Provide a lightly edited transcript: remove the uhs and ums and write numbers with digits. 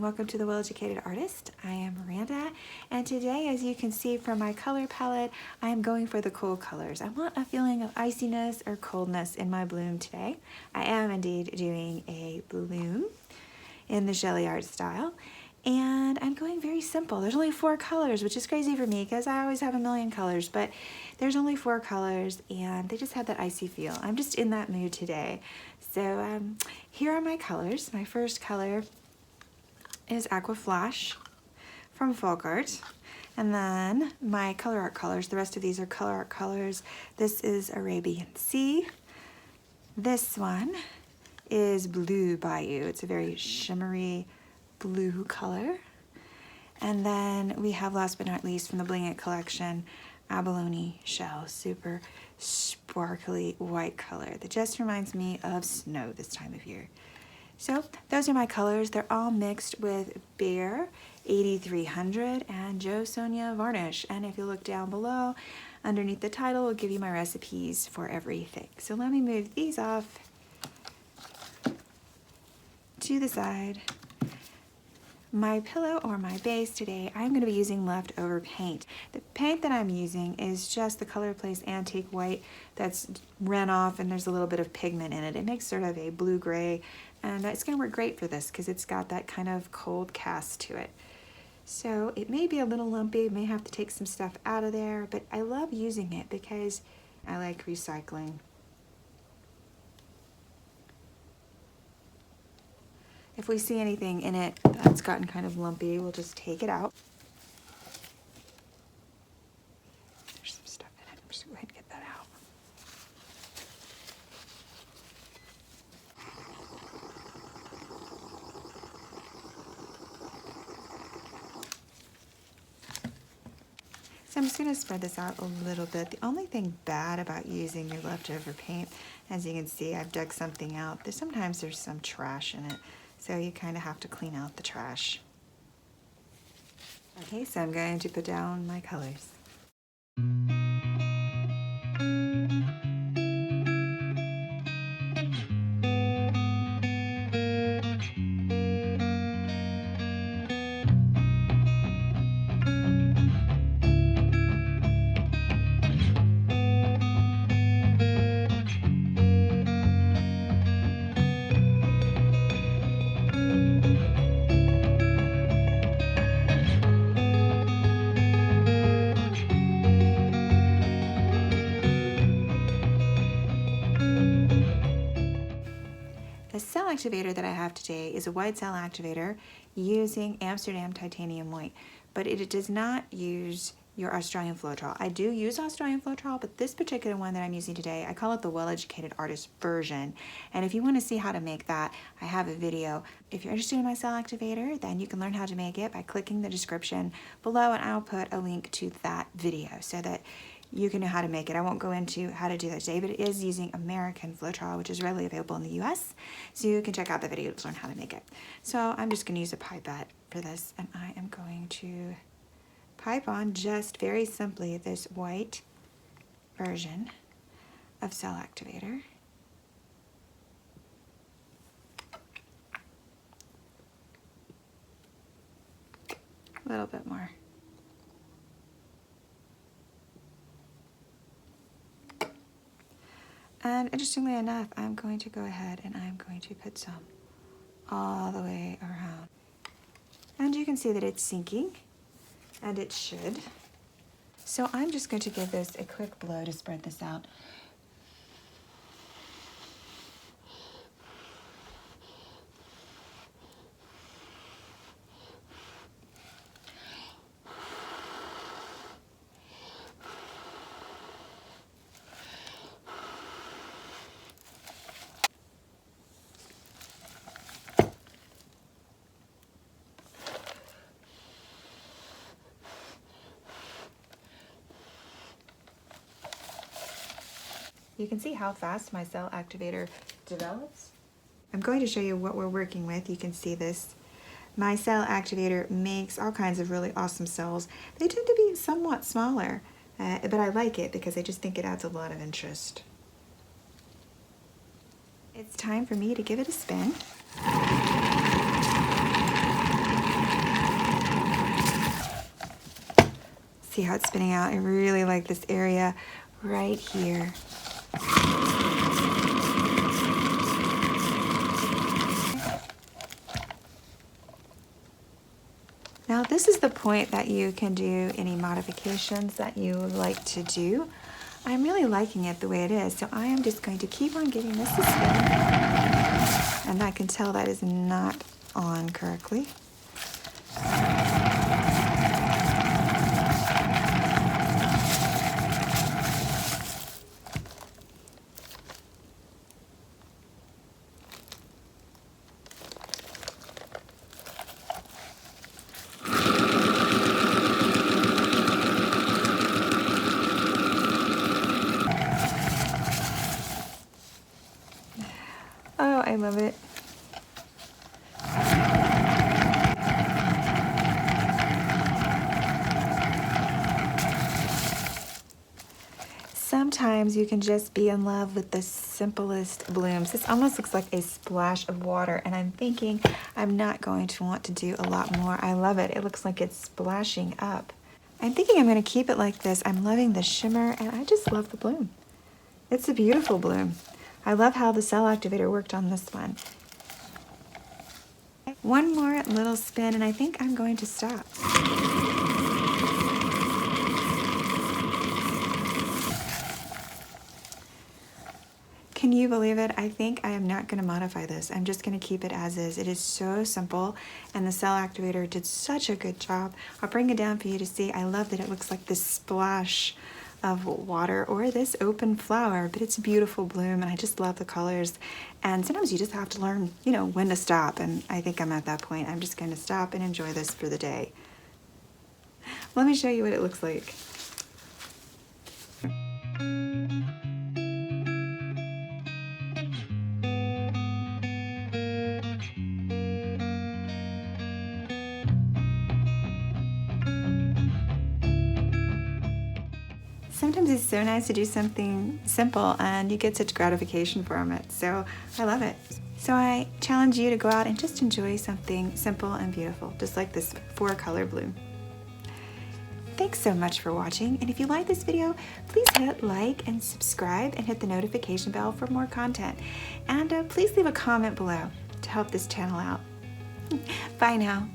welcome to The Well-Educated Artist. I am Miranda, and today, as you can see from my color palette, I am going for the cool colors. I want a feeling of iciness or coldness in my bloom today. I am indeed doing a bloom in the Jelly Art style, and I'm going very simple. There's only 4 colors, which is crazy for me because I always have a million colors, but there's only 4 colors and they just have that icy feel. I'm just in that mood today. So here are my colors. My first color is Aqua Flash from ColourArte. And then my ColourArte colors, the rest of these are ColourArte colors. This is Arabian Sea. This one is Blue Bayou. It's a very shimmery blue color. And then we have, last but not least, from the Bling It collection, Abalone Shell, super sparkly white color that just reminds me of snow this time of year. So those are my colors. They're all mixed with Behr 8300 and Sonja Varnish. And if you look down below, underneath the title, will give you my recipes for everything. So let me move these off to the side. My pillow or my base today, I'm going to be using leftover paint. The paint that I'm using is just the Color Place Antique White that's ran off, and there's a little bit of pigment in it. It makes sort of a blue-gray, and it's going to work great for this because it's got that kind of cold cast to it. So it may be a little lumpy, may have to take some stuff out of there, but I love using it because I like recycling. If we see anything in it that's gotten kind of lumpy, we'll just take it out. There's some stuff in it. I'm just going to go ahead and get that out. So I'm just going to spread this out a little bit. The only thing bad about using your leftover paint, as you can see, I've dug something out. Sometimes there's some trash in it. So you kind of have to clean out the trash. Okay, so I'm going to put down my colors. The cell activator that I have today is a white cell activator using Amsterdam titanium white, but it does not use your Australian Floetrol. I do use Australian Floetrol, but this particular one that I'm using today, I call it the Well-Educated Artist version. And if you want to see how to make that, I have a video. If you're interested in my cell activator, then you can learn how to make it by clicking the description below, and I'll put a link to that video so that you can know how to make it. I won't go into how to do that today, but it is using American Floetrol, which is readily available in the US. So you can check out the video to learn how to make it. So I'm just going to use a pipette for this, and I am going to pipe on just very simply this white version of cell activator. A little bit more. And interestingly enough, I'm going to go ahead and I'm going to put some all the way around. And you can see that it's sinking, and it should. So I'm just going to give this a quick blow to spread this out. You can see how fast my cell activator develops. I'm going to show you what we're working with. You can see this. My cell activator makes all kinds of really awesome cells. They tend to be somewhat smaller, but I like it because I just think it adds a lot of interest. It's time for me to give it a spin. See how it's spinning out? I really like this area right here. Now this is the point that you can do any modifications that you would like to do. I'm really liking it the way it is, so I am just going to keep on giving this a spin. And I can tell that is not on correctly. Oh, I love it. Sometimes you can just be in love with the simplest blooms. This almost looks like a splash of water, and I'm thinking I'm not going to want to do a lot more. I love it. It looks like it's splashing up. I'm thinking I'm going to keep it like this. I'm loving the shimmer, and I just love the bloom. It's a beautiful bloom. I love how the cell activator worked on this one. One more little spin, and I think I'm going to stop. Can you believe it? I think I am not going to modify this. I'm just going to keep it as is. It is so simple, and the cell activator did such a good job. I'll bring it down for you to see. I love that it looks like this splash of water or this open flower, but it's a beautiful bloom, and I just love the colors. And sometimes you just have to learn, you know, when to stop, and I think I'm at that point. I'm just going to stop and enjoy this for the day. Let me show you what it looks like. Sometimes it's so nice to do something simple and you get such gratification from it. So I love it. So I challenge you to go out and just enjoy something simple and beautiful, just like this 4-color bloom. Thanks so much for watching, and if you like this video, please hit like and subscribe and hit the notification bell for more content. And please leave a comment below to help this channel out. Bye now.